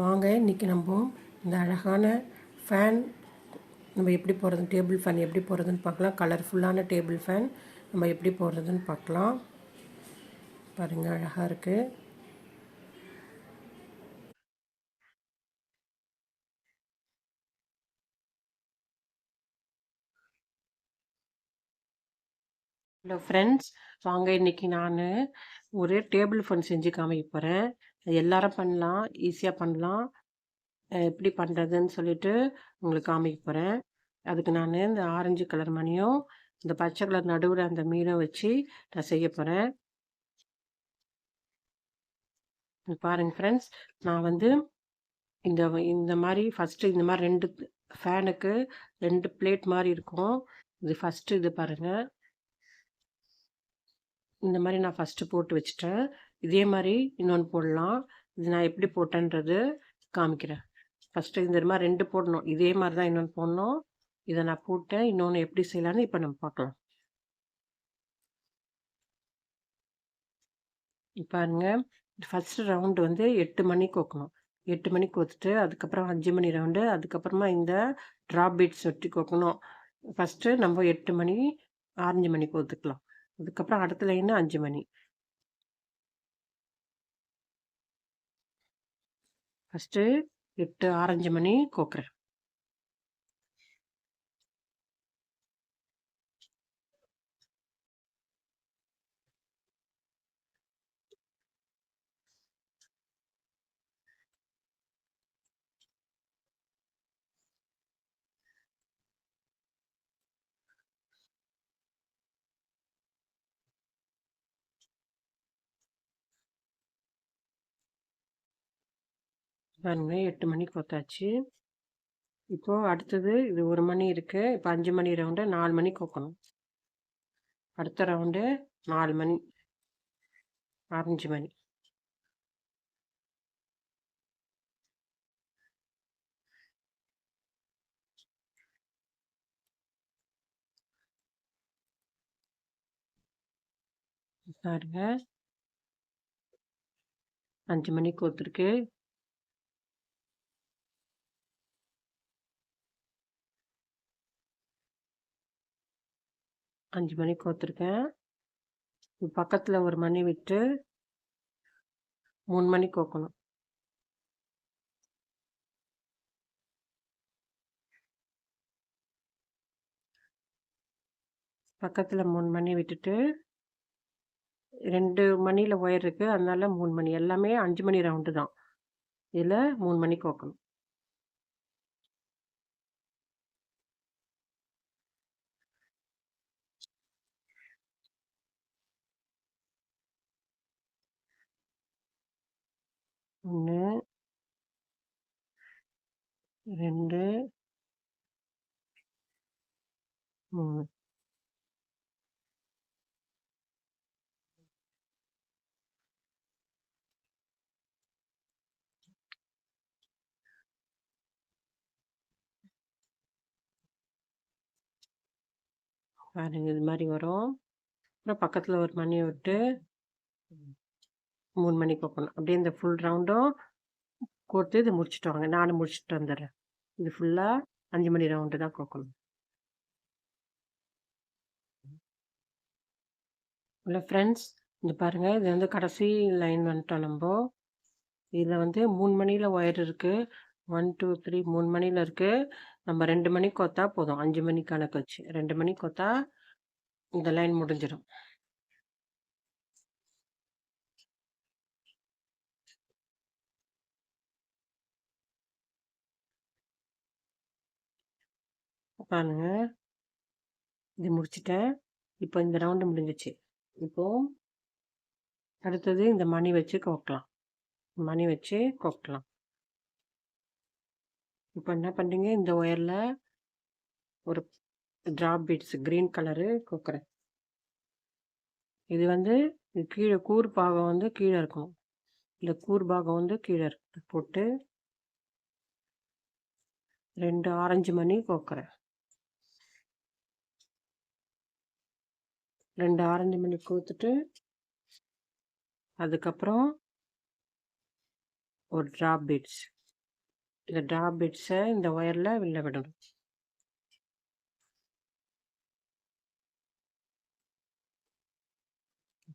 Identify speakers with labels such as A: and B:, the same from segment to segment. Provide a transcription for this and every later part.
A: வாங்க இன்றைக்கி நம்ம இந்த அழகான ஃபேன் நம்ம எப்படி போடுறது, டேபிள் ஃபேன் எப்படி போடுறதுன்னு பார்க்கலாம். கலர்ஃபுல்லான டேபிள் ஃபேன் நம்ம எப்படி போடுறதுன்னு பார்க்கலாம். பாருங்கள், அழகாக இருக்குது. ஹலோ ஃப்ரெண்ட்ஸ், வாங்க இன்றைக்கி நான் ஒரு டேபிள் ஃபேன் செஞ்சு காமிக்க போகிறேன். எல்லாரும் பண்ணலாம், ஈஸியாக பண்ணலாம். எப்படி பண்ணுறதுன்னு சொல்லிட்டு உங்களுக்கு காமிக்க போகிறேன். அதுக்கு நான் இந்த ஆரஞ்சு கலர் மணியும் இந்த பச்சை கலர் நடுவில் அந்த மீனும் வச்சு நான் செய்ய போகிறேன். பாருங்க ஃப்ரெண்ட்ஸ், நான் இந்த இந்த மாதிரி ஃபஸ்ட்டு இந்த மாதிரி 2 ஃபேனுக்கு 2 பிளேட் மாதிரி இருக்கும். இது ஃபஸ்ட்டு இது பாருங்கள், இந்த மாதிரி நான் ஃபஸ்ட்டு போட்டு வச்சுட்டேன். இதே மாதிரி இன்னொன்று போடலாம். இது நான் எப்படி போட்டேன்றது காமிக்கிறேன். ஃபஸ்ட்டு இந்த மாதிரி 2 போடணும். இதே மாதிரி தான் இன்னொன்று போடணும். இதை நான் போட்டேன். இன்னொன்று எப்படி செய்யலான்னு இப்போ நம்ம பார்க்கலாம். பாருங்க, ஃபஸ்ட்டு ரவுண்டு 8 மணிக்கு வைக்கணும். 8 மணிக்கு வச்சுட்டு அதுக்கப்புறம் 5 மணி ரவுண்டு, அதுக்கப்புறமா இந்த ட்ராப் பீட்ஸ் ஒட்டி வைக்கணும். ஃபஸ்ட்டு நம்ம 8 மணி ஆரஞ்சு மணிக்கு ஒத்துக்கலாம். அதுக்கப்புறம் அடுத்த லைன் 5 மணி. ஃபஸ்ட்டு 8 ஆரஞ்சு மணி கோக்குறேன். பாருங்க, 8 மணிக்கு கொத்தாச்சு. இப்போது அடுத்தது இது 1 மணி இருக்குது. இப்போ 5 மணி ரவுண்டு 4 மணிக்கு வைக்கணும். அடுத்த ரவுண்டு 4 மணி ஆரஞ்சு மணி. பாருங்க, 5 மணிக்கு ஒத்துருக்கு. அஞ்சு மணிக்கு கோத்துருக்கேன். பக்கத்தில் 1 மணி விட்டு 3 மணிக்கு கோக்கணும். பக்கத்தில் 3 மணி விட்டுட்டு 2 மணியில் ஒயர் இருக்குது, அதனால 3 மணி. எல்லாமே 5 மணி ரவுண்டு தான். இதில் 3 மணிக்கு கோக்கணும். ஒன்று, 2, 3. பாருங்க, இது மாதிரி வரும். அப்புறம் பக்கத்தில் 1 மணி விட்டு 3 மணிக்கு கோக்கணும். அப்படியே இந்த ஃபுல் ரவுண்டும் கோர்த்து இதை முடிச்சுட்டு வாங்க. நானும் முடிச்சுட்டு வந்துடுறேன். இது ஃபுல்லாக 5 மணி ரவுண்டு தான் கோக்கணும். இல்லை ஃப்ரெண்ட்ஸ், இங்கே பாருங்கள், இது கடைசி லைன் வந்துட்டோம் நம்ம. இதில் 3 மணியில் ஒயர் இருக்குது. 1, 2, 3 3 மணியில் இருக்குது. நம்ம 2 மணிக்கு கொத்தா போதும். 5 மணி கணக்கு வச்சு 2 மணிக்கு கொத்தா இந்த லைன் முடிஞ்சிடும். பாருங்க, இது முடிச்சிட்டேன். இப்போ இந்த ரவுண்டு முடிஞ்சிச்சு. இப்போது அடுத்தது இந்த மணி வச்சு கோக்கலாம். மணி வச்சு கோக்கலாம். இப்போ என்ன பண்ணுறீங்க, இந்த ஒயரில் ஒரு ட்ராப் பீட்ஸ் க்ரீன் கலரு கோக்குறேன். இது கீழே கூர் பாகம் கீழே இருக்கும். இந்த கூர் பாகம் கீழே போட்டு 2 ஆரஞ்சு மணி கோக்குறேன். 2 ஆரஞ்சு மணி கோத்துட்டு அதுக்கப்புறம் ஒரு ட்ராப் பீட்ஸ் இந்த டிராப் பிட்ஸை இந்த ஒயரில் வெளில விடணும்.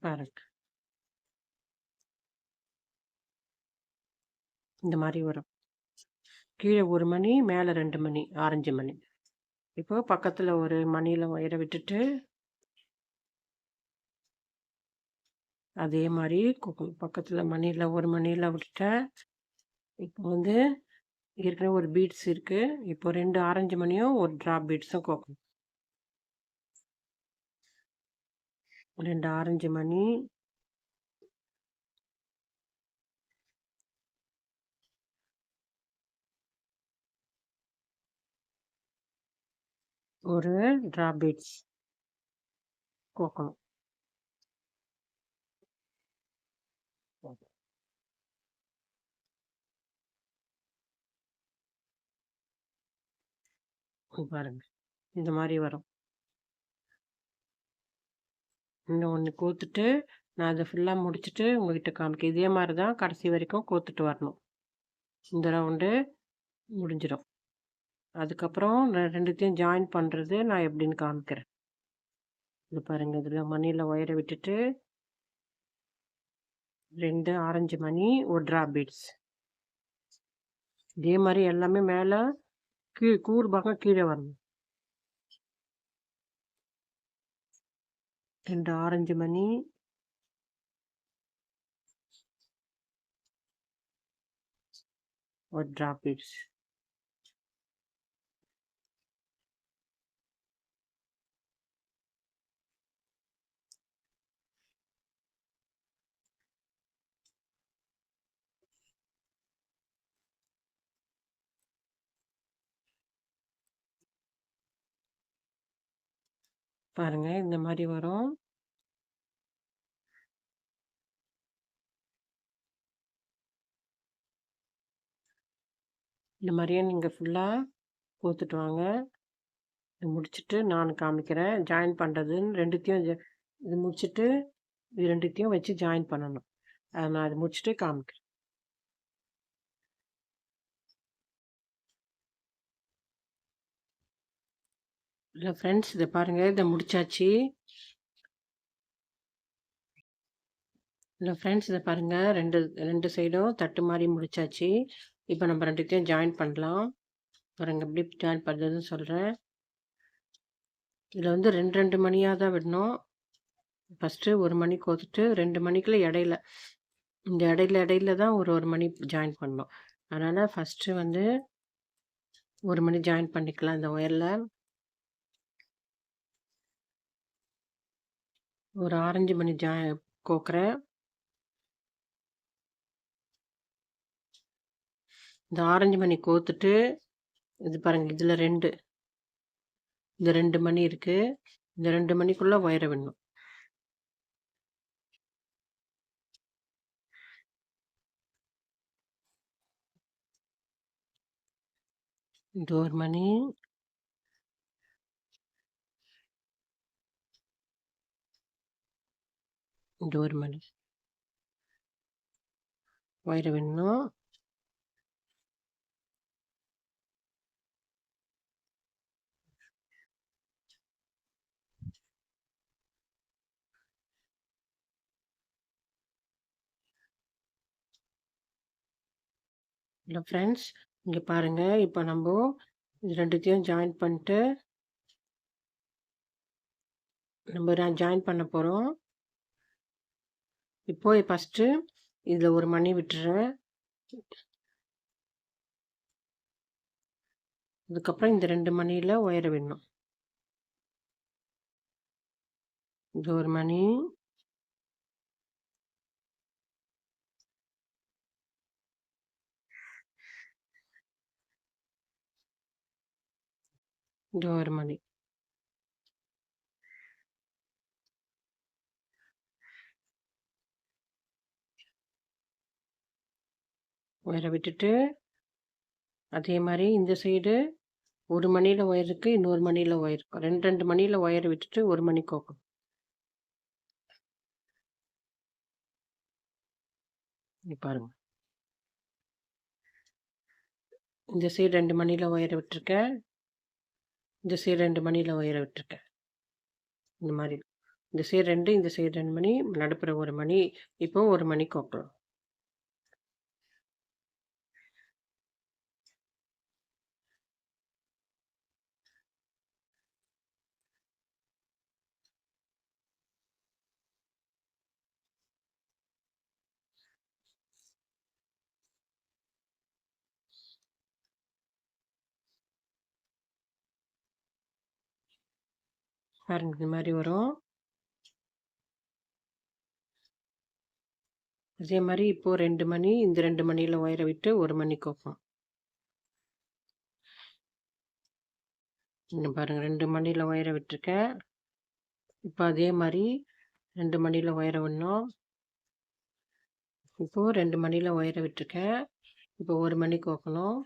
A: பாருங்க, இந்த மாதிரி வரும். கீழே ஒரு மணி, மேலே 2 மணி, ஆரஞ்சு மணி. இப்போ பக்கத்தில் ஒரு மணியில் ஒயரை விட்டுட்டு அதே மாதிரி பக்கத்தில் மணியில் ஒரு மணியில் விட்டுட்டேன். இப்போ வந்து ஏற்கனவே ஒரு பீட்ஸ் இருக்குது. இப்போ 2 ஆரஞ்சு மணியும் ஒரு ட்ராப் பீட்ஸும் கோக்கணும். 2 ஆரஞ்சு மணி, ஒரு ட்ராப் பீட்ஸ் கோக்கணும். பாருங்க, இந்த மாதிரி வரும். இன்னும் ஒன்று கோத்துட்டு நான் அதை ஃபுல்லாக முடிச்சுட்டு உங்ககிட்ட காமிக்க. இதே மாதிரி தான் கடைசி வரைக்கும் கோத்துட்டு வரணும். இந்த ரவுண்டு முடிஞ்சிடும். அதுக்கப்புறம் ரெண்டுத்தையும் ஜாயின் பண்ணுறது நான் எப்படின்னு காமிக்கிறேன். இது பாருங்க, இதில் மணியில் ஒயரை விட்டுட்டு 2 ஆரஞ்சு மணி, ஒரு ட்ராப் பீட்ஸ். இதே மாதிரி எல்லாமே மேலே கூறு பாகம் கீழே வரணும். 2 ஆரஞ்சு மணி, ஒரு ட்ராப் பீட்ஸ். பாருங்க, இந்த மாதிரி வரும். இந்த மாதிரியே நீங்கள் ஃபுல்லாக கோத்துட்டு வாங்க. இது முடிச்சுட்டு நான் காமிக்கிறேன் ஜாயின் பண்ணுறதுன்னு. ரெண்டுத்தையும் இது முடிச்சுட்டு இது ரெண்டுத்தையும் வச்சு ஜாயின் பண்ணணும். நான் இது முடிச்சுட்டு காமிக்கிறேன். இல்லை ஃப்ரெண்ட்ஸ், இதை பாருங்கள், இதை முடிச்சாச்சு. இல்லை ஃப்ரெண்ட்ஸ், இதை பாருங்கள், ரெண்டு சைடும் தட்டு மாதிரி முடிச்சாச்சு. இப்போ நம்ம ரெண்டுத்தையும் ஜாயின் பண்ணலாம். பாருங்கள், எப்படி ஜாயின் பண்ணுறதுன்னு சொல்கிறேன். இதில் வந்து 2 மணியாக தான் விடணும். ஃபஸ்ட்டு ஒரு மணி கோத்துட்டு 2 மணிக்குள்ள இடையில இந்த இடையில தான் ஒரு மணி ஜாயின் பண்ணணும். அதனால் ஃபஸ்ட்டு வந்து ஒரு மணி ஜாயின் பண்ணிக்கலாம். இந்த ஒயரில் ஒரு ஆரஞ்சு மணி கோக்குறேன். இந்த ஆரஞ்சு மணி கோத்துட்டு இது பாருங்கள், இதில் இந்த 2 மணி இருக்குது. இந்த 2 மணிக்குள்ளே ஒயரை விடணும். இது ஒரு மணி, இது ஒரு மணி ஒயரை விடணும். இல்லை ஃப்ரெண்ட்ஸ், இங்கே பாருங்கள், இப்போ நம்ம இது ரெண்டுத்தையும் ஜாயின் பண்ணிட்டு நம்ம ஜாயின் பண்ண போகிறோம். இப்போ ஃபஸ்ட்டு இதில் ஒரு மணி விட்டுறேன். அதுக்கப்புறம் இந்த 2 மணியில் ஒயரை விடணும். இது ஒரு மணி, இது ஒரு மணி. ஒயரை விட்டுட்டு அதே மாதிரி இந்த சைடு ஒரு மணியில் ஒயர் இருக்குது, இன்னொரு மணியில் ஒயர் இருக்கும். 2 மணியில் ஒயரை விட்டுட்டு ஒரு மணி கோக்கணும். பாருங்க, இந்த சைடு 2 மணில ஒயர விட்டுருக்கேன். இந்த சைடு 2 மணில ஒயர விட்டுருக்கேன். இந்த மாரி. இந்த சைடு 2, இந்த சைடு 2 மணி, நடுப்புற 1 மணி. இப்போ 1 மணி கோக்கலாம். பாருங்க இந்த மாரி வரும். அதே மாரி இப்போ 2 மணி, இந்த 2 மணில ஒயர விட்டு 1 மணி கோப்போம். இங்க பாருங்க 2 மணில ஒயர விட்டுருக்கேன். இப்போ அதே மாரி 2 மணில ஒயர விடணும். இப்போ 2 மணில ஒயர விட்டுருக்கேன். இப்போ 1 மணி கோக்கணும்.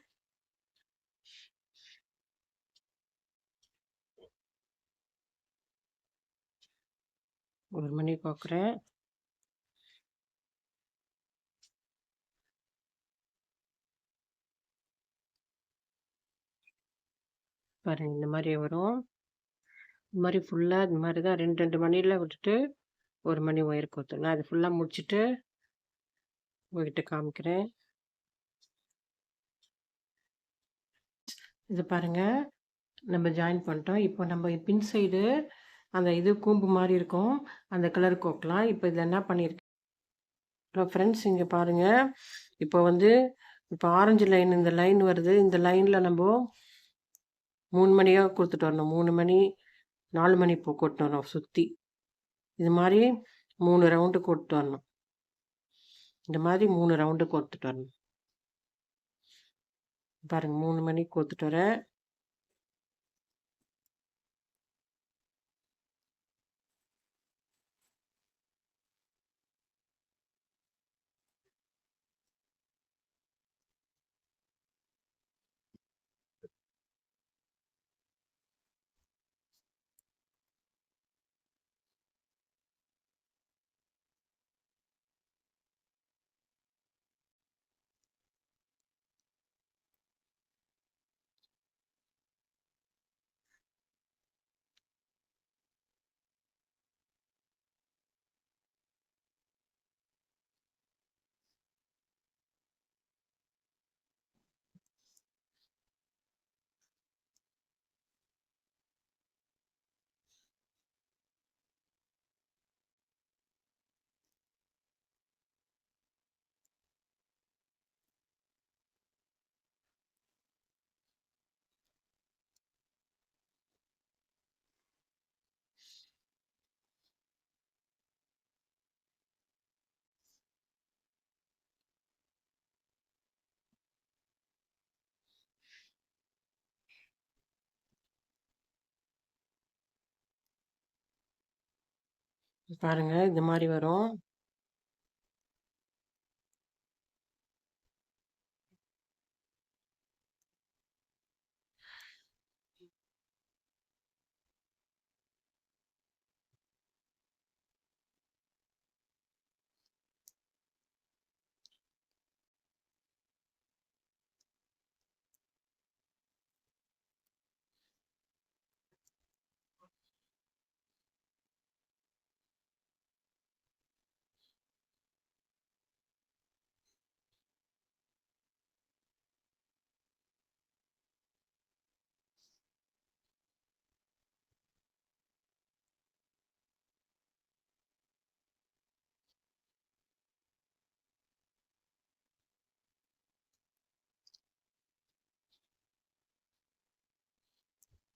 A: ஒரு மணி கோக்குறேன். பாருங்க இந்த மாரி வரும். இந்த மாரி ஃபுல்லா இந்த மாரி தான் 2, 2 மணில விட்டுட்டு 1 மணி ஒயர் கோத்தணும். நான் அது ஃபுல்லா முடிச்சுட்டு உங்ககிட்ட காமிக்கிறேன். இது பாருங்க நம்ம ஜாயின் பண்ணிட்டோம். இப்போ நம்ம பின் சைடு அந்த இது கூம்பு மாரி இருக்கும். அந்த கலர் கோக்கலாம். இப்போ இதில என்ன பண்ணியிருக்கேன் ஃப்ரெண்ட்ஸ் இங்க பாருங்க. இப்போ வந்து இப்போ ஆரஞ்சு லைன் இந்த லைன் வருது. இந்த லைன்ல நம்போ 3 மணியா குடுத்துட்டு வரணும். 3 மணி, 4 மணி கொட்டு வரணும் சுத்தி. இது மாரி 3 ரவுண்டு கொட்டு வரணும். இந்த மாதிரி 3 ரவுண்டு கோத்துட்டு வரணும். பாருங்க 3 மணிக்கு கோத்துட்டு வரேன். பாருங்க இந்த மாரி வரும்.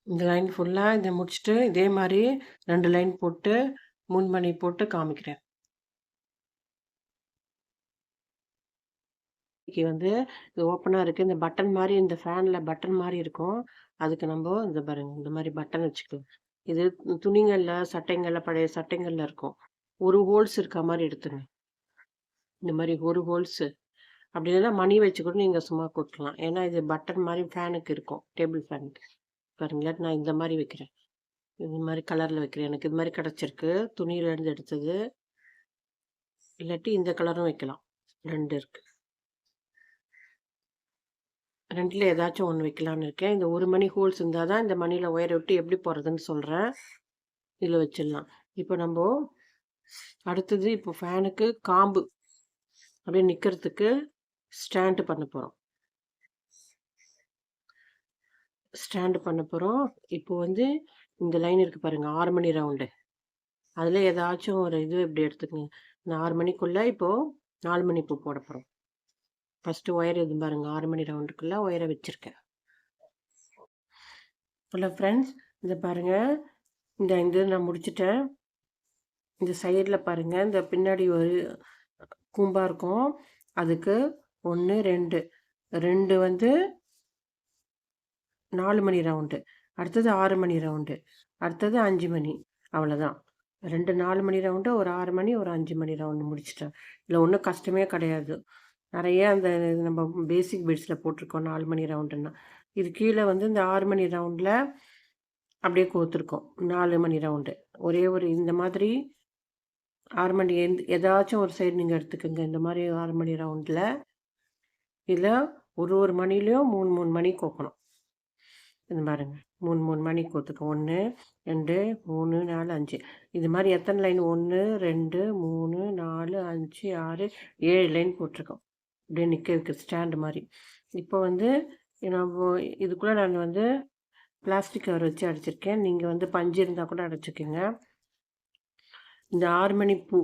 A: இந்த லைன் ஃபுல்லா இத முடிச்சுட்டு, இதே மாரி 2 லைன் போட்டு 3 மணி போட்டு காமிக்கிறேன். இன்னைக்கு வந்து இது ஓப்பனா இருக்கு. இந்த பட்டன் மாரி இந்த ஃபேன்ல பட்டன் மாரி இருக்கும். அதுக்கு நம்போ இந்த பாருங்க, இந்த மாரி பட்டன் வச்சுக்கலாம். இது துணிங்கள்ல, சட்டைங்கள்ல பழைய சட்டைங்கள்ல இருக்கும். ஒரு ஹோல்ஸ் இருக்க மாரி எடுத்துருங்க. இந்த மாரி ஒரு ஹோல்ஸு. அப்படி இல்லைன்னா மணி வச்சு கூட நீங்க சும்மா குடுக்கலாம். ஏன்னா இது பட்டன் மாரி ஃபேனுக்கு இருக்கும். டேபிள் ஃபேனுக்கு. பாருங்க, இல்லாட்டி நான் இந்த மாரி வைக்கிறேன். இந்த மாரி கலர்ல வைக்கிறேன். எனக்கு இது மாரி கிடைச்சிருக்கு. துணியிலேருந்து எடுத்தது. இல்லாட்டி இந்த கலரும் வைக்கலாம். 2 இருக்கு. 2ல ஏதாச்சும் ஒண்ணு வைக்கலான்னு இருக்கேன். இந்த 1 மணி ஹோல்ஸ் இருந்தா தான் இந்த மணில ஒயர விட்டு எப்படி போடுறதுன்னு சொல்றேன். இதுல வச்சிடலாம். இப்போ நம்போ அடுத்தது இப்போ ஃபேனுக்கு காம்பு அப்படியே நிக்கிறதுக்கு ஸ்டாண்ட் பண்ண போறோம். ஸ்டாண்ட் பண்ண போறோம். இப்போ வந்து இந்த லைன் இருக்கு பாருங்க 6 மணி ரவுண்டு. அதுல ஏதாச்சும் ஒரு இது இப்படி எடுத்துக்கங்க. இந்த 6 மணிக்குள்ள இப்போ 4 மணி பூ போட போறோம். ஃபர்ஸ்ட் ஒயர் இது பாருங்க 6 மணி ரவுண்டுக்குள்ள ஒயர வச்சிருக்கேன். ஹலோ ஃப்ரெண்ட்ஸ், இத பாருங்க. இந்த இது நான் முடிச்சுட்டேன். இந்த சைடுல பாருங்க, இந்த பின்னாடி ஒரு கூம்பா இருக்கும். அதுக்கு 1, 2 2 வந்து 4 மணி ரவுண்டு. அடுத்தது 6 மணி ரவுண்டு. அடுத்தது 5 மணி. அவ்வளோதான். 2 4 மணி ரவுண்டு, ஒரு 6 மணி, ஒரு 5 மணி ரவுண்டு முடிச்சுட்டேன். இதில் ஒன்றும் கஷ்டமே கிடையாது. நிறைய அந்த நம்ம பேசிக் பீட்ஸில் போட்டிருக்கோம் 4 மணி ரவுண்டுன்னா. இது கீழே வந்து இந்த 6 மணி ரவுண்டில் அப்படியே கோர்த்துருக்கோம் 4 மணி ரவுண்டு. ஒரே ஒரு இந்த மாதிரி 6 மணி ஏதாச்சும் ஒரு சைடு நீங்கள் எடுத்துக்கோங்க. இந்த மாதிரி 6 மணி ரவுண்டில் இதில் ஒரு ஒரு மணிலையும் 3 3 மணி கோக்கணும். இந்த பாருங்க 3 3 மணி கோத்துக்க 1 2 3 4 5. இது மாதிரி எத்தனை லைன் 1 2 3 4 5 6 7 லைன் போட்டிருக்கோம். அப்படியே நிற்க வைக்க ஸ்டாண்டு மாதிரி. இப்போ வந்து நம்ம இதுக்குள்ளே நான் வந்து பிளாஸ்டிக் கவர் வச்சு அடிச்சிருக்கேன். நீங்கள் வந்து பஞ்சு இருந்தால் கூட அடைச்சிக்கோங்க. இந்த 6 மணி பூ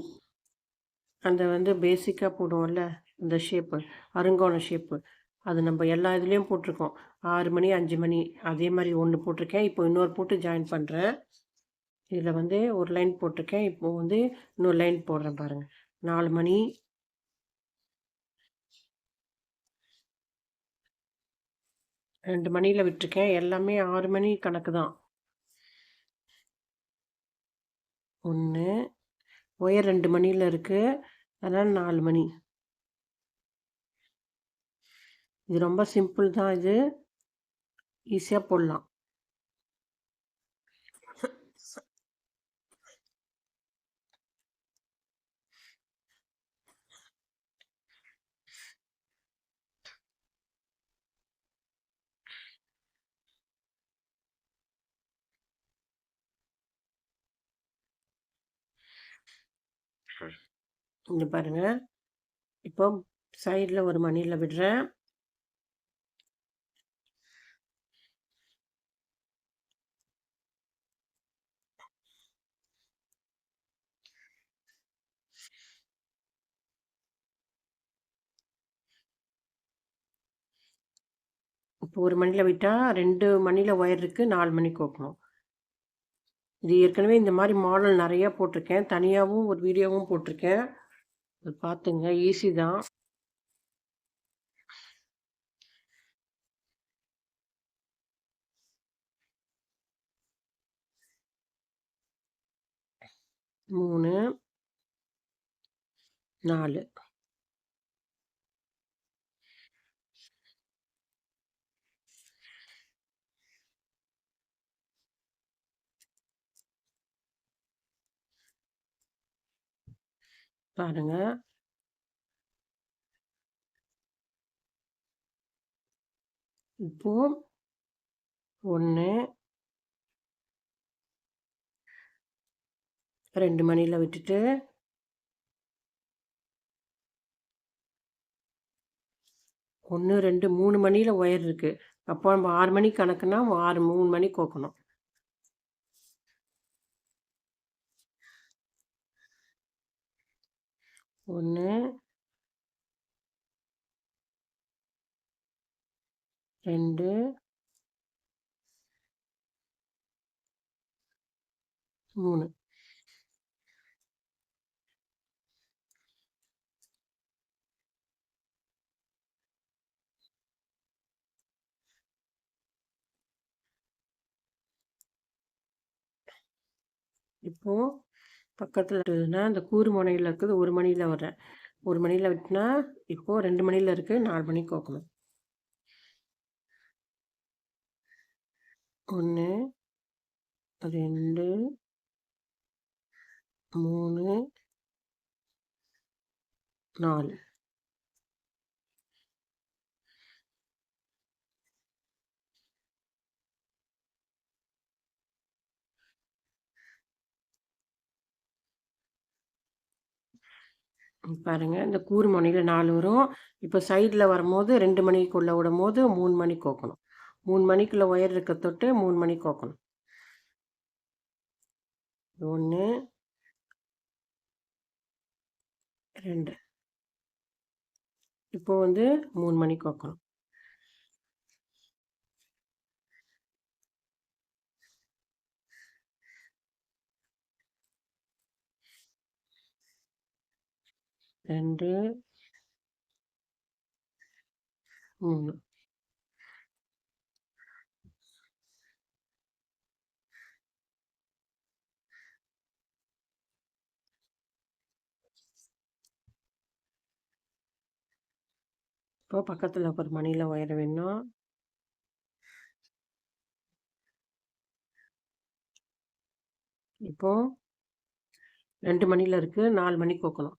A: அந்த வந்து பேசிக்காக போடுவோம்ல இந்த ஷேப்பு, அருங்கோண ஷேப்பு, அது நம்ம எல்லா இதுலேயும் போட்டிருக்கோம். 6 மணி 5 மணி அதே மாதிரி ஒன்று போட்டிருக்கேன். இப்போ இன்னொரு போட்டு ஜாயின் பண்ணுறேன். இதில் வந்து ஒரு லைன் போட்டிருக்கேன். இப்போ வந்து இன்னொரு லைன் போடுறேன் பாருங்கள். 4 மணி 2 மணியில் விட்டுருக்கேன். எல்லாமே 6 மணி கணக்கு தான். 1 ஒயர் 2 மணியில் இருக்குது, அதனால் 4 மணி. இது ரொம்ப சிம்பிள் தான். இது ஈஸியாக போடலாம். இங்கே பாருங்கள், இப்போ சைடில் ஒரு மணியில் விடுறேன். இப்போ ஒரு மணியில் விட்டால் 2 மணியில் ஒயர் இருக்குது, 4 மணி கோக்கணும். இது ஏற்கனவே இந்த மாதிரி மாடல் நிறையா போட்டிருக்கேன். தனியாகவும் ஒரு வீடியோவும் போட்டிருக்கேன். அது பார்த்துங்க, ஈஸி தான். மூணு 4 பாருங்க. இப்போ 1 2 மணியில் விட்டுட்டு 1 2 3 மணியில் ஒயர் இருக்குது. அப்போ நம்ம 6 மணி கணக்குனா 3 மணி கோக்கணும். 1 2 3. இப்போ பக்கத்தில் இந்த கூறு முனையில் இருக்குது, ஒரு மணியில் வர்றேன். ஒரு மணியில் விட்டுனா இப்போ 2 மணியில் இருக்குது, 4 மணி கோக்கணும். 1 2 3 4. பாருங்க, இந்த கூர் முனையில 4 வரும். இப்ப சைடுல வரும்போது 2 மணிக்குள்ள விடும்போது 3 மணி கோக்கணும். 3 மணிக்குள்ள ஒயர் இருக்க தொட்டு 3 மணி கோக்கணும். 1, 2. இப்போ வந்து 3 மணி கோக்கணும். 2, 3. இப்போ பக்கத்துல ஒரு மணியில ஒயர் வேணும். இப்போ 2 மணியில இருக்கு. 4 மணி கோக்கணும்.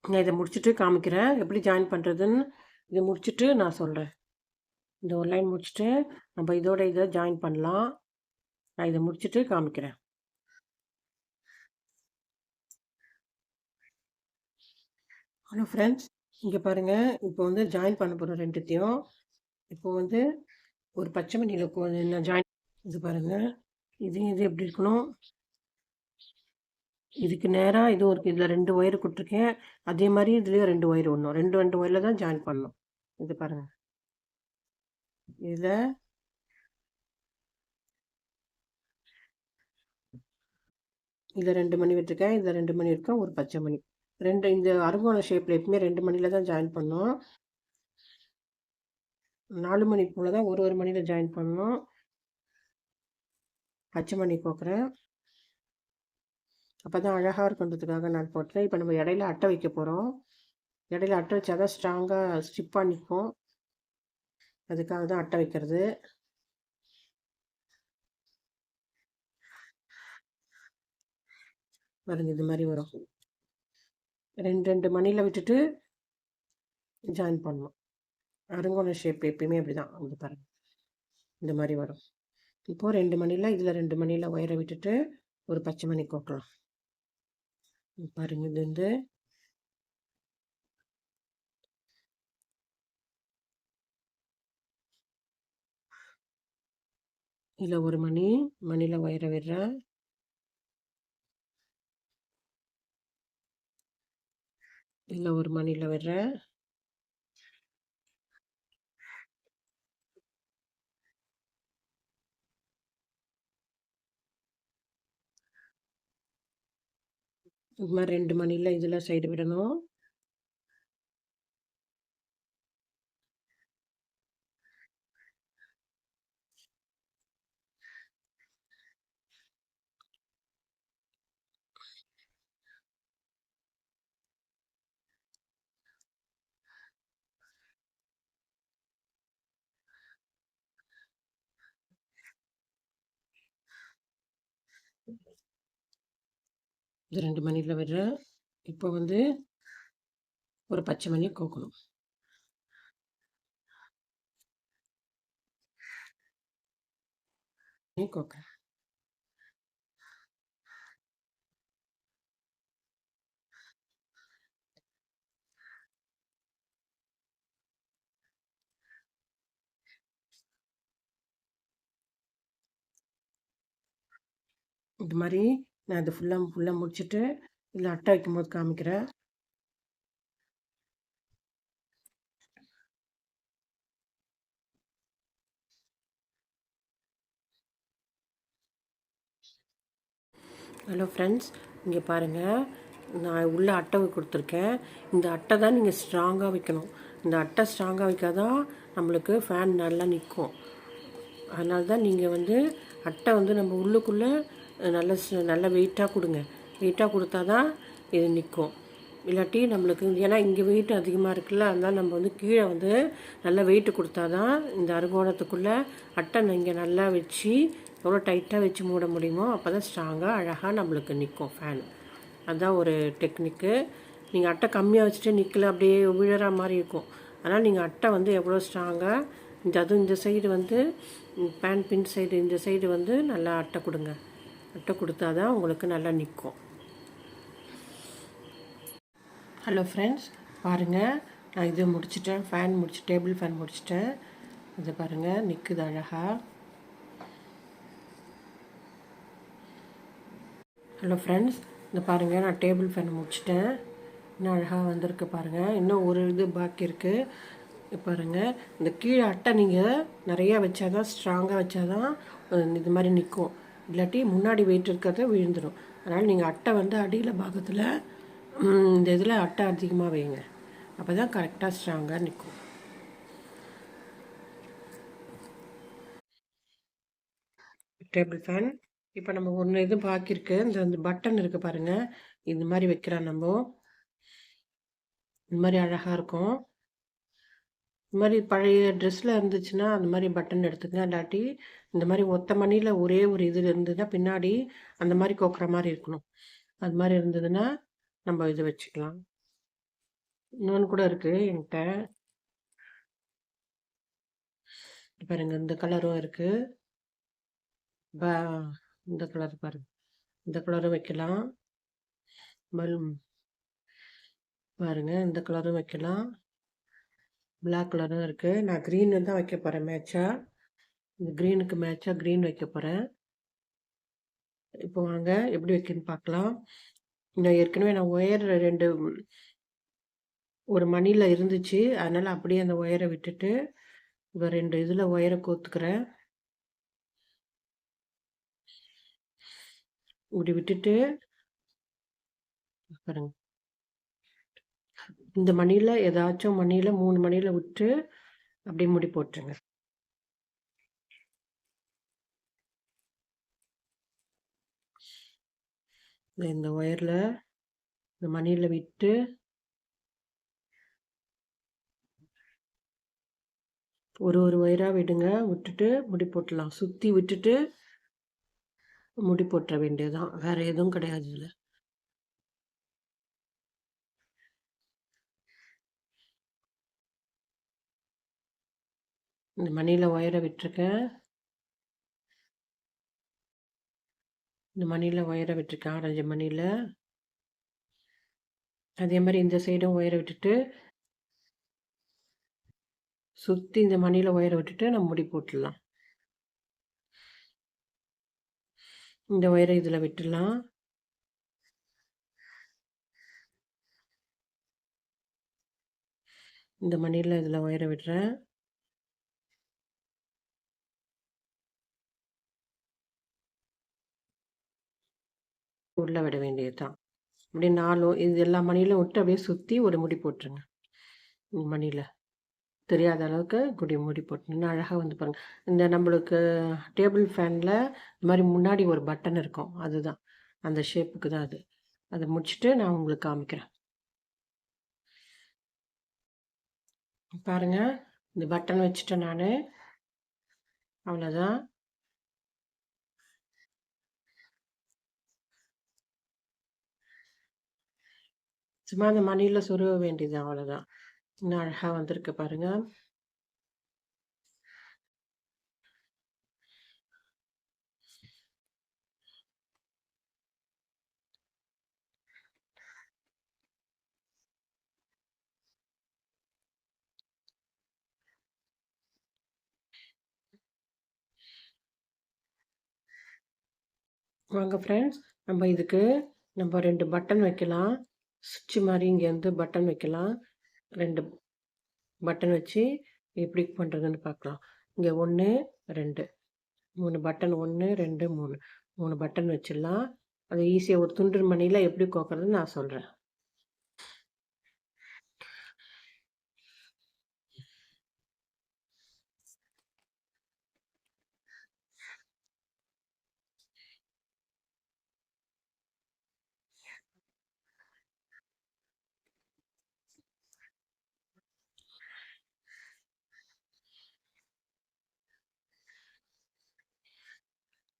A: நான் இத முடிச்சுட்டு காமிக்கிறேன். எப்படி ஜாயின் பண்றதுன்னு. இத முடிச்சுட்டு நான் சொல்றேன். இந்த ஒரு லைன் முடிச்சுட்டு, நம்ம இதோட இத ஜாயின் பண்ணலாம். நான் இத முடிச்சுட்டு காமிக்கிறேன். Hello friends. இங்க பாருங்க. இப்போ வந்து ஜாயின் பண்ண போறோம் 2த்தையும். இப்போ வந்து ஒரு பச்சை மணியில நான் ஜாயின் இது பாருங்க. இது எப்படி இருக்கணும்? இதுக்கு நேரா இதுவும் இருக்கு. இதுல 2 ஒயர் குடுத்துருக்கேன். அதே மாரி இதுலயும் 2 ஒயர் விடணும். 2 ஒயர்ல தான் ஜாயின் பண்ணணும். இது பாருங்க. இதுல இதுல 2 மணி விட்டுருக்கேன். இதுல 2 மணி இருக்கேன். ஒரு பச்சை மணி. 2 இந்த அறுகோண ஷேப்ல எப்பவுமே 2 மணில தான் ஜாயின் பண்ணணும். 4 மணி போல தான் ஒரு மணில ஜாயின் பண்ணணும். பச்சை மணி கோக்குறேன். அப்பதான் அழகா இருக்குன்றதுக்காக நான் போட்டேன். இப்ப நம்ம இடையில அட்டை வைக்க போறோம். இடையில அட்டை வச்சா தான் ஸ்ட்ராங்கா ஸ்டிப்பா நிக்கும். அதுக்காக தான் அட்டை வைக்கிறது. பாருங்க இது மாரி வரும். 2 மணில விட்டுட்டு ஜாயின் பண்ணணும். அருங்கோண ஷேப் எப்பயுமே அப்படிதான். இங்க பாருங்க. இந்த மாரி வரும். இப்போ 2 மணில இதுல 2 மணில ஒயர விட்டுட்டு ஒரு பச்சை மணி கோக்கலாம். பாருங்க இது வந்து இதுல ஒரு மணி, மணில ஒயர விடுறேன். இதுல ஒரு மணில விடுறேன். இது மாரி 2 மணில இதுல சைடு விடணும். இது 2 மணில விடுறேன். இப்போ வந்து ஒரு பச்சை மணி கோக்கணும். கோக்குறேன். இது மாரி நான் இது ஃபுல்லா முடிச்சுட்டு, இதுல அட்டை வைக்கும்போது காமிக்கிறேன். ஹலோ ஃப்ரெண்ட்ஸ், இங்கே பாருங்கள், நான் உள்ள அட்டை கொடுத்துருக்கேன். இந்த அட்டை தான் நீங்கள் ஸ்ட்ராங்காக வைக்கணும். இந்த அட்டை ஸ்ட்ராங்காக வைக்காதான் நம்மளுக்கு ஃபேன் நல்லா நிற்கும். அதனால தான் நீங்கள் அட்டை நம்ம உள்ளுக்குள்ளே நல்ல வெயிட்டாக கொடுங்க. வெயிட்டாக கொடுத்தா தான் இது நிற்கும். இல்லாட்டி நம்மளுக்கு ஏன்னா இங்கே வெயிட் அதிகமாக இருக்குல்ல, அதனால் நம்ம கீழே நல்லா வெயிட்டு கொடுத்தா தான் இந்த அறுகோணத்துக்குள்ளே அட்டை இங்கே நல்லா வச்சு எவ்வளோ டைட்டாக வச்சு மூட முடியுமோ அப்போ தான் ஸ்ட்ராங்காக அழகாக நம்மளுக்கு நிற்கும் ஃபேன். அதுதான் ஒரு டெக்னிக்கு. நீங்கள் அட்டை கம்மியாக வச்சுட்டு நிற்கல, அப்படியே விழற மாதிரி இருக்கும். அதனால் நீங்கள் அட்டை எவ்வளோ ஸ்ட்ராங்காக அதுவும் இந்த சைடு பேன் பின் சைடு இந்த சைடு நல்லா அட்டை கொடுங்க. அட்டை கொடுத்தா தான் உங்களுக்கு நல்லா நிற்கும். ஹலோ ஃப்ரெண்ட்ஸ், பாருங்கள், நான் இது முடிச்சிட்டேன். ஃபேன் டேபிள் ஃபேன் முடிச்சிட்டேன். இது பாருங்கள், நிற்குது அழகாக. ஹலோ ஃப்ரெண்ட்ஸ், இந்த பாருங்கள், நான் டேபிள் ஃபேன் முடிச்சிட்டேன். இன்னும் அழகாக வந்திருக்கு பாருங்கள். இன்னும் ஒரு இது பாக்கி இருக்குது பாருங்கள். இந்த கீழே அட்டை நீங்கள் நிறையா வச்சா தான், ஸ்ட்ராங்காக வச்சா தான் இது மாதிரி நிற்கும். இல்லாட்டி முன்னாடி வெயிட் இருக்கிறத விழுந்துடும். அதனால் நீங்கள் அட்டை அடியில் பாகத்தில் இந்த இதில் அட்டை அதிகமாக வைங்க. அப்போ தான் கரெக்டாக ஸ்ட்ராங்காக நிற்கும். டேபிள் ஃபேன் இப்போ நம்ம ஒன்று இது பாக்கியிருக்கு. இந்த பட்டன் இருக்குது பாருங்கள், இந்த மாதிரி வைக்கலாம். நம்ம இந்த மாதிரி அழகாக இருக்கும். இந்த மாதிரி பழைய ட்ரெஸ்ஸில் இருந்துச்சுன்னா அந்த மாதிரி பட்டன் எடுத்துக்கங்க. இல்லாட்டி இந்த மாதிரி ஒத்த மணியில் ஒரே ஒரு இது இருந்ததுன்னா பின்னாடி அந்த மாதிரி கோக்குற மாதிரி இருக்கணும். அது மாதிரி இருந்ததுன்னா நம்ம இது வச்சுக்கலாம். இன்னொன்று கூட இருக்குது என்கிட்ட பாருங்கள். இந்த கலரும் இருக்குது. இந்த கலர் பாருங்கள், இந்த கலரும் வைக்கலாம். பாருங்கள், இந்த கலரும் வைக்கலாம். பிளாக் கலரும் இருக்குது. நான் க்ரீனு தான் வைக்க போகிறேன் மேட்சாக. இந்த க்ரீனுக்கு மேட்சாக க்ரீன் வைக்க போகிறேன். இப்போ வாங்க எப்படி வைக்கணும்னு பார்க்கலாம். நான் ஏற்கனவே ஒயர் ஒரு மணியில் இருந்துச்சு, அதனால் அப்படியே அந்த ஒயரை விட்டுட்டு இப்போ 2 இதில் ஒயரை கோத்துக்கிறேன். இப்படி விட்டுட்டு பாருங்க, இந்த மணியில் ஏதாச்சும் மணியில் 3 மணியில் விட்டு அப்படியே முடி போட்டுருங்க. இந்த ஒயரில் இந்த மணியில் விட்டு ஒரு ஒயராக விடுங்க. விட்டுட்டு முடி போட்டுடலாம். சுற்றி விட்டுட்டு முடி போட்டுற வேண்டியதுதான், வேறு எதுவும் கிடையாது. இதில் இந்த மணியில் ஒயரை விட்டுருக்கேன். இந்த மணியில் ஒயரை விட்டுருக்கேன், ஆரஞ்சு மணியில். அதே மாதிரி இந்த சைடும் ஒயரை விட்டுட்டு சுற்றி இந்த மணியில் ஒயரை விட்டுட்டு நம்ம முடி போட்டுடலாம். இந்த ஒயரை இதில் விட்டுடலாம். இந்த மணியில் இதில் ஒயரை விடுறேன். உள்ளே விட வேண்டியது தான். அப்படியே 4 இது எல்லா மணியிலும் விட்டு அப்படியே சுற்றி ஒரு முடி போட்டுருங்க. மணியில் தெரியாத அளவுக்கு முடி போட்டுன்னு அழகாக பாருங்கள். இந்த நம்மளுக்கு டேபிள் ஃபேனில் இந்த மாதிரி முன்னாடி ஒரு பட்டன் இருக்கும், அதுதான் அந்த ஷேப்புக்கு தான் அது. அதை முடிச்சுட்டு நான் உங்களுக்கு காமிக்கிறேன். பாருங்கள், இந்த பட்டன் வச்சுட்டேன் நான். அவ்வளோதான். சும்மா அந்த மணியில் சொருக வேண்டியது, அவ்வளோதான். இன்னும் அழகாக வந்திருக்கு பாருங்கள். வாங்க ஃப்ரெண்ட்ஸ், நம்ம இதுக்கு 2 பட்டன் வைக்கலாம். சுவிட்சு மாதிரி இங்கே பட்டன் வைக்கலாம். 2 பட்டன் வச்சு எப்படி பண்ணுறதுன்னு பார்க்கலாம். இங்கே 1 2 3 பட்டன், 1 2 3 3 பட்டன் வச்சிடலாம். அதை ஈஸியாக ஒரு துண்டு மணியில் எப்படி கோக்கிறதுன்னு நான் சொல்கிறேன்.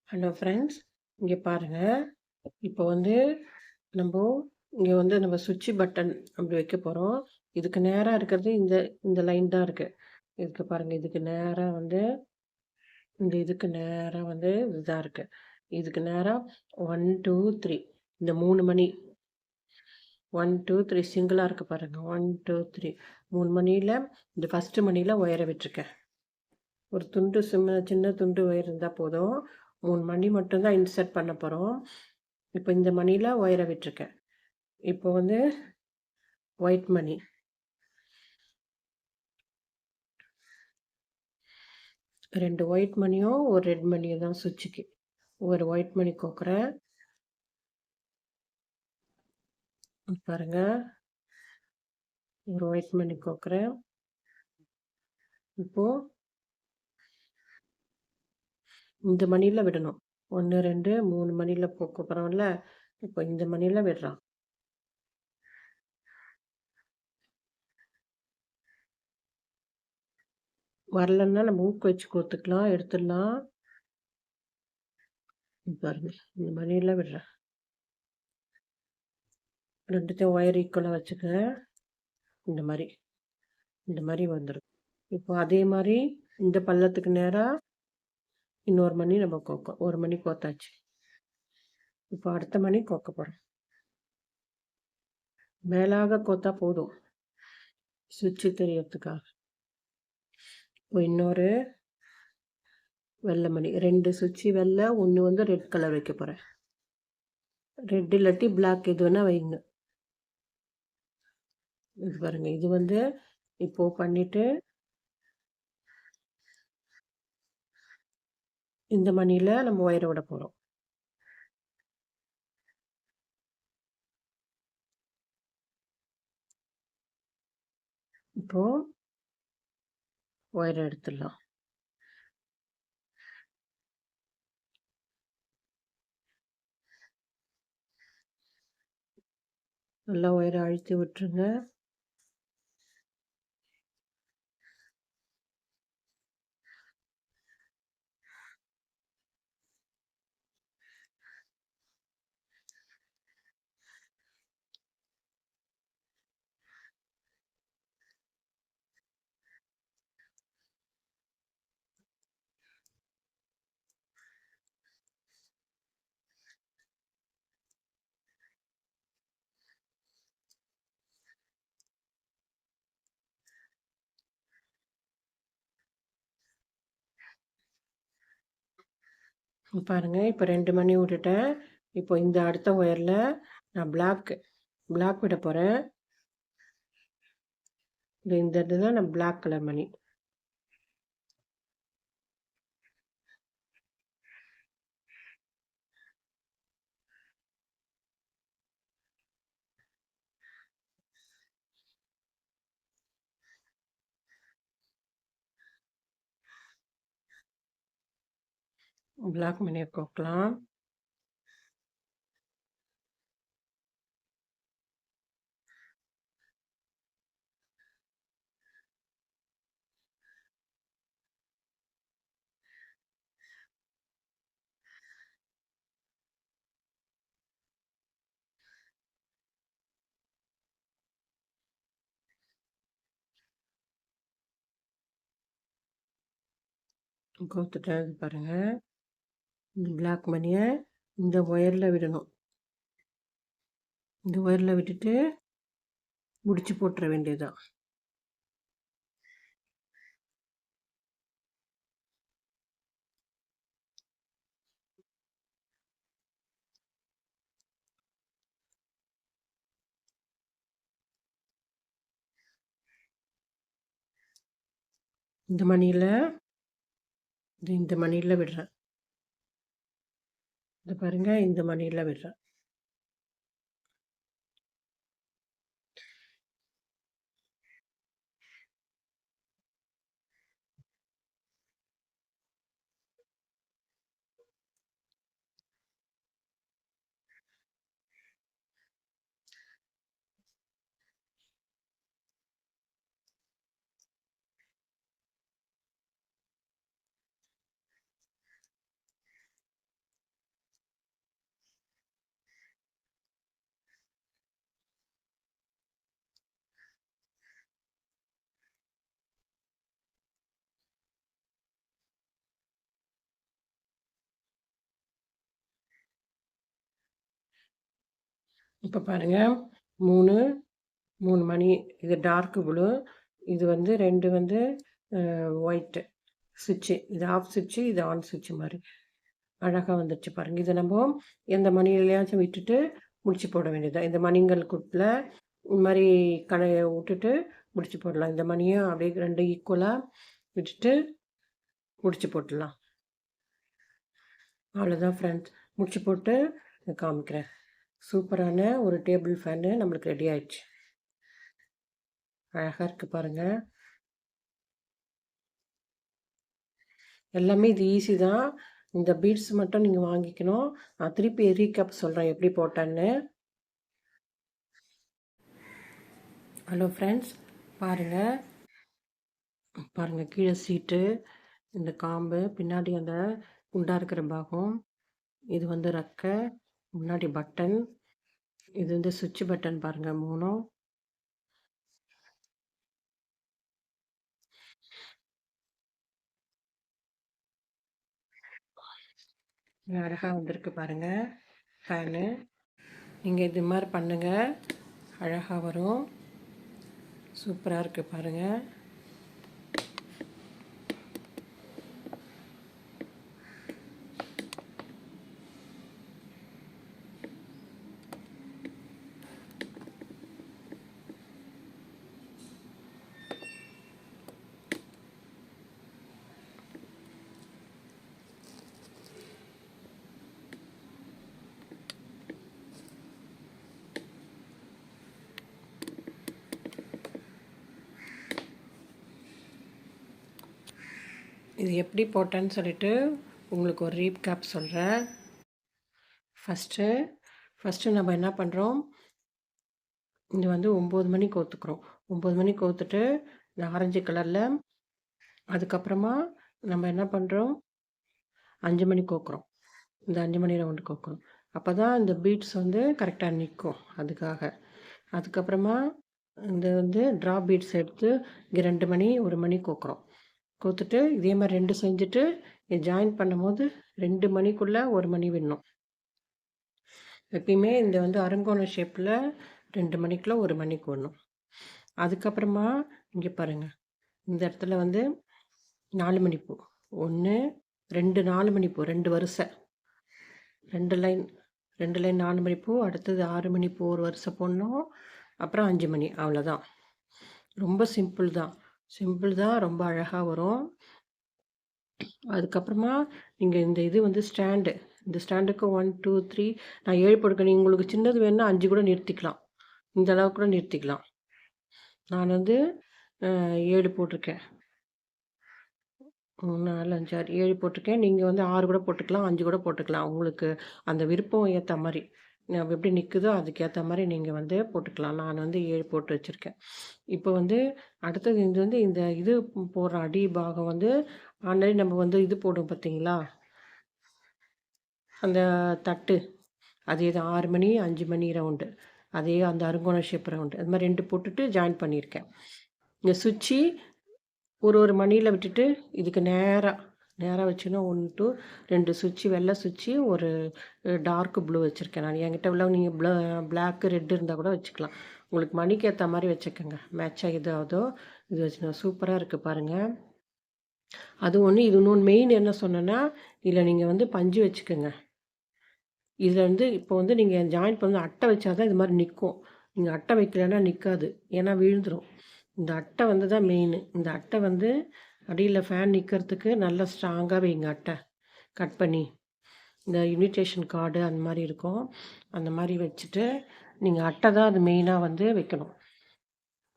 A: ஹலோ ஃப்ரெண்ட்ஸ், இங்கே பாருங்கள். இப்போ வந்து நம்ம இங்கே வந்து நம்ம சுவிட்ச் பட்டன் அப்படி வைக்க போகிறோம். இதுக்கு நேராக இருக்கிறது இந்த இந்த லைன் தான் இருக்குது. இதுக்கு பாருங்கள், இதுக்கு நேராக வந்து இதுக்கு நேராக வந்து இதுதான் இருக்குது. இதுக்கு நேராக 1 2 3 இந்த 3 மணி 1 2 3 சிங்கிளாக இருக்குது பாருங்கள். 1 2 3 3 மணியில் இந்த ஃபஸ்ட்டு மணியில் ஒயரை விட்டுருக்கேன். ஒரு துண்டு சின்ன துண்டு ஒயர் இருந்தால் போதும். 3 மணி மட்டும்தான் இன்சர்ட் பண்ண போகிறோம். இப்போ இந்த மணியில் ஒயரை விட்டுருக்கேன். இப்போ வந்து ஒயிட் மணி 2 ஒயிட் மணியும் ஒரு ரெட் மணியும் தான் சுவிட்சுக்கு. ஒரு ஒயிட் மணி கோக்குறேன். பாருங்க, ஒரு ஒயிட் மணி கோக்குறேன். இப்போ இந்த மணியில் விடணும். 1 2 3 மணியில் கோக்குறோம்ல, இப்போ இந்த மணியில் விடுறான். வரலன்னா நம்ம ஊக்கு வச்சு கோத்துக்கலாம், எடுத்துடலாம். பாருங்க, இந்த மணியில் விடுறேன். ரெண்டுத்தையும் ஒயர் ஈக்குவலாக வச்சுக்க. இந்த மாதிரி வந்துடும். இப்போ அதே மாதிரி இந்த பள்ளத்துக்கு நேராக இன்னொரு மணி நம்ம கோக்கோம். ஒரு மணி கோத்தாச்சு. இப்போ அடுத்த மணி கோக்க போகிறோம். மேலாக கோத்தா போதும் சுவிட்சு தெரியறதுக்காக. இப்போ இன்னொரு வெள்ளை மணி, 2 சுவிட்சு வெள்ளை, ஒன்று வந்து ரெட் கலர் வைக்க போகிறேன். ரெட் இல்லாட்டி பிளாக் எது வேணால் வைங்க. இது பாருங்க, இது வந்து இப்போ பண்ணிட்டு இந்த மணியில் நம்ம ஒயரை விட போகிறோம். இப்போ ஒயரை எடுத்துடலாம். நல்லா ஒயரை அழுத்தி விட்டுருங்க. பாருங்க, இப்போ 2 மணி விட்டுட்டேன். இப்போ இந்த அடுத்த ஒயரில் நான் பிளாக் விட போகிறேன். இந்த இடத்துல நான் பிளாக் கலர் மணி. பிளாக் மணியை கோக்கலாம். கோத்துட்டேன். பாருங்கள், இந்த பிளாக் மணியை இந்த ஒயரில் விடணும். இந்த ஒயரில் விட்டுட்டு முடிச்சு போட்டுற வேண்டியதுதான். இந்த மணியில் விடுறேன். இது பாருங்க, இந்த மணியில் விடுறேன். இப்போ பாருங்கள் 3 3 மணி. இது டார்க் ப்ளூ, இது வந்து 2 வந்து ஒயிட்டு சுவிட்சு. இது ஆஃப் சுவிட்சு, இது ஆன் சுவிட்சு மாதிரி அழகாக வந்துடுச்சு பாருங்கள். இதை நம்ம எந்த மணிலையாச்சும் விட்டுட்டு முடிச்சு போட வேண்டியதுதான். இந்த மணிங்களுக்குள்ள இந்த மாதிரி கடையை விட்டுட்டு முடிச்சு போடலாம். இந்த மணியும் அப்படியே 2 ஈக்குவலாக விட்டுட்டு முடிச்சு போட்டுடலாம். அவ்வளோதான் ஃப்ரெண்ட்ஸ், முடிச்சு போட்டு காமிக்கிறேன். சூப்பரான ஒரு டேபிள் ஃபேனு நம்மளுக்கு ரெடி ஆயிடுச்சு. அழகாக இருக்குது பாருங்கள். எல்லாமே இது ஈஸி தான். இந்த பீட்ஸ் மட்டும் நீங்கள் வாங்கிக்கணும். நான் திருப்பி ரீகேப் சொல்கிறேன் எப்படி போட்டேன்னு. ஹலோ ஃப்ரெண்ட்ஸ், பாருங்கள் பாருங்கள் கீழே சீட்டு, இந்த காம்பு, பின்னாடி அந்த குண்டா இருக்கிற பாகம், இது வந்து ரெக்கை, முன்னாடி பட்டன், இது வந்து சுவிட்ச் பட்டன் பாருங்கள் 3. அழகாக வந்திருக்கு பாருங்கள் ஃபேனு. நீங்கள் இது மாதிரி பண்ணுங்கள், அழகாக வரும். சூப்பராக இருக்குது பாருங்கள். இது எப்படி போட்டேன்னு சொல்லிட்டு உங்களுக்கு ஒரு ரீகேப் சொல்கிறேன். ஃபஸ்ட்டு நம்ம என்ன பண்ணுறோம், இது வந்து 9 மணிக்கு கோத்துக்கிறோம். 9 மணிக்கு கோத்துட்டு இந்த ஆரஞ்சு கலரில், அதுக்கப்புறமா நம்ம என்ன பண்ணுறோம், 5 மணிக்கு கோக்குறோம். இந்த 5 மணி ரவுண்டு கோக்குறோம். அப்போ தான் இந்த பீட்ஸ் வந்து கரெக்டாக நிற்கும், அதுக்காக. அதுக்கப்புறமா இந்த வந்து ட்ராப் பீட்ஸ் எடுத்து இங்கே 2 மணி 1 மணி கோக்குறோம். கோத்துட்டு இதே மாதிரி 2 செஞ்சுட்டு ஜாயின் பண்ணும்போது 2 மணிக்குள்ளே 1 மணி விடணும். எப்பயுமே இந்த வந்து அருங்கோண ஷேப்பில் 2 மணிக்குள்ளே 1 மணிக்கு விடணும். அதுக்கப்புறமா இங்கே பாருங்கள், இந்த இடத்துல வந்து 4 மணிப்பூ 1 2 4 மணிப்பூ 2 வரிசை, 2 லைன் 4 மணிப்பூ, அடுத்தது 6 மணிப்பூ ஒரு வரிசை போடணும், அப்புறம் 5 மணி. அவ்வளோதான். ரொம்ப சிம்பிள் தான், ரொம்ப அழகாக வரும். அதுக்கப்புறமா நீங்கள் இந்த இது வந்து ஸ்டாண்டு, இந்த ஸ்டாண்டுக்கு 1 2 3 நான் 7 போட்டுக்கேன். நீங்கள் உங்களுக்கு சின்னது வேணுன்னா 5 கூட நிறுத்திக்கலாம், இந்த அளவுக்கு கூட நிறுத்திக்கலாம். நான் வந்து 7 போட்டிருக்கேன். 3 4 5 6 7 போட்டிருக்கேன். நீங்கள் வந்து 6 கூட போட்டுக்கலாம், 5 கூட போட்டுக்கலாம். உங்களுக்கு அந்த விருப்பம் ஏற்ற மாதிரி எப்படி நிற்குதோ அதுக்கேற்ற மாதிரி நீங்கள் வந்து போட்டுக்கலாம். நான் வந்து 7 போட்டு வச்சுருக்கேன். இப்போ வந்து அடுத்தது இது வந்து இந்த இது போடுற அடி பாகம் வந்து ஆல்ரெடி நம்ம வந்து இது போடுவோம் பார்த்தீங்களா, அந்த தட்டு, அதே தான் 6 மணி 5 மணி ரவுண்டு, அதே அந்த அருங்கோண ஷேப் ரவுண்டு, அது மாதிரி 2 போட்டுட்டு ஜாயின் பண்ணியிருக்கேன். இந்த சுவிட்சு ஒரு மணியில் விட்டுட்டு இதுக்கு நேராக வச்சுன்னா 1 2 2 சுவிட்சு, வெள்ளை சுவிட்சு, ஒரு டார்க் ப்ளூ வச்சுருக்கேன் நான். என்கிட்ட உள்ள நீங்கள் பிளாக்கு ரெட்டு இருந்தால் கூட வச்சுக்கலாம். உங்களுக்கு மணிக்கு ஏற்ற மாதிரி வச்சுக்கோங்க, மேட்சாக இது ஆகுதோ இது வச்சுக்கோங்க. சூப்பராக இருக்குது பாருங்கள். அது ஒன்று. இது இன்னொன்று மெயின் என்ன சொன்னேன்னா, இதில் நீங்கள் வந்து பஞ்சு வச்சுக்கோங்க. இதில் வந்து இப்போ வந்து நீங்கள் ஜாயின் பண்ணி அட்டை வச்சா தான் இது மாதிரி நிற்கும். நீங்கள் அட்டை வைக்கலைன்னா நிற்காது, ஏன்னா விழுந்துடும். இந்த அட்டை வந்து தான் மெயின். இந்த அட்டை வந்து அடியில் ஃபேன் நிற்கிறதுக்கு நல்லா ஸ்ட்ராங்காக வைங்க. அட்டை கட் பண்ணி இந்த இன்விடேஷன் கார்டு அந்த மாதிரி இருக்கும், அந்த மாதிரி வச்சுட்டு நீங்கள் அட்டை தான் அது மெயினாக வந்து வைக்கணும்.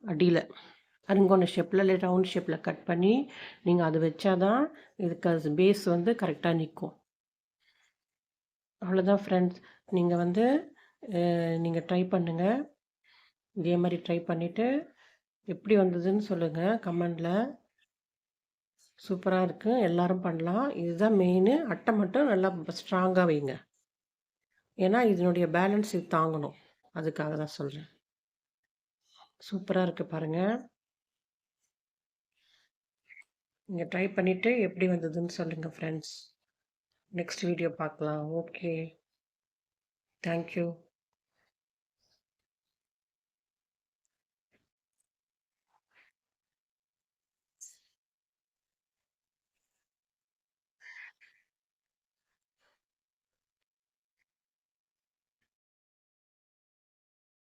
A: அடியில் அருங்கோண ஷேப்பில் இல்லை ரவுண்ட் ஷேப்பில் கட் பண்ணி நீங்கள் அது வச்சா தான் இதுக்கு அது பேஸ் வந்து கரெக்டாக நிற்கும். அவ்வளோதான் ஃப்ரெண்ட்ஸ், நீங்கள் வந்து நீங்கள் ட்ரை பண்ணுங்கள். இதே மாதிரி ட்ரை பண்ணிவிட்டு எப்படி வந்ததுன்னு சொல்லுங்கள் கமெண்டில். சூப்பராக இருக்குது, எல்லோரும் பண்ணலாம். இதுதான் மெயின். அட்டை மட்டும் நல்லா ஸ்ட்ராங்காக வைங்க, ஏன்னா இதனுடைய பேலன்ஸ் இது தாங்கணும், அதுக்காக தான் சொல்கிறேன். சூப்பராக இருக்குது பாருங்கள். நீங்கள் ட்ரை பண்ணிவிட்டு எப்படி வந்ததுன்னு சொல்லுங்கள் ஃப்ரெண்ட்ஸ். நெக்ஸ்ட் வீடியோ பார்க்கலாம். Okay, thank you.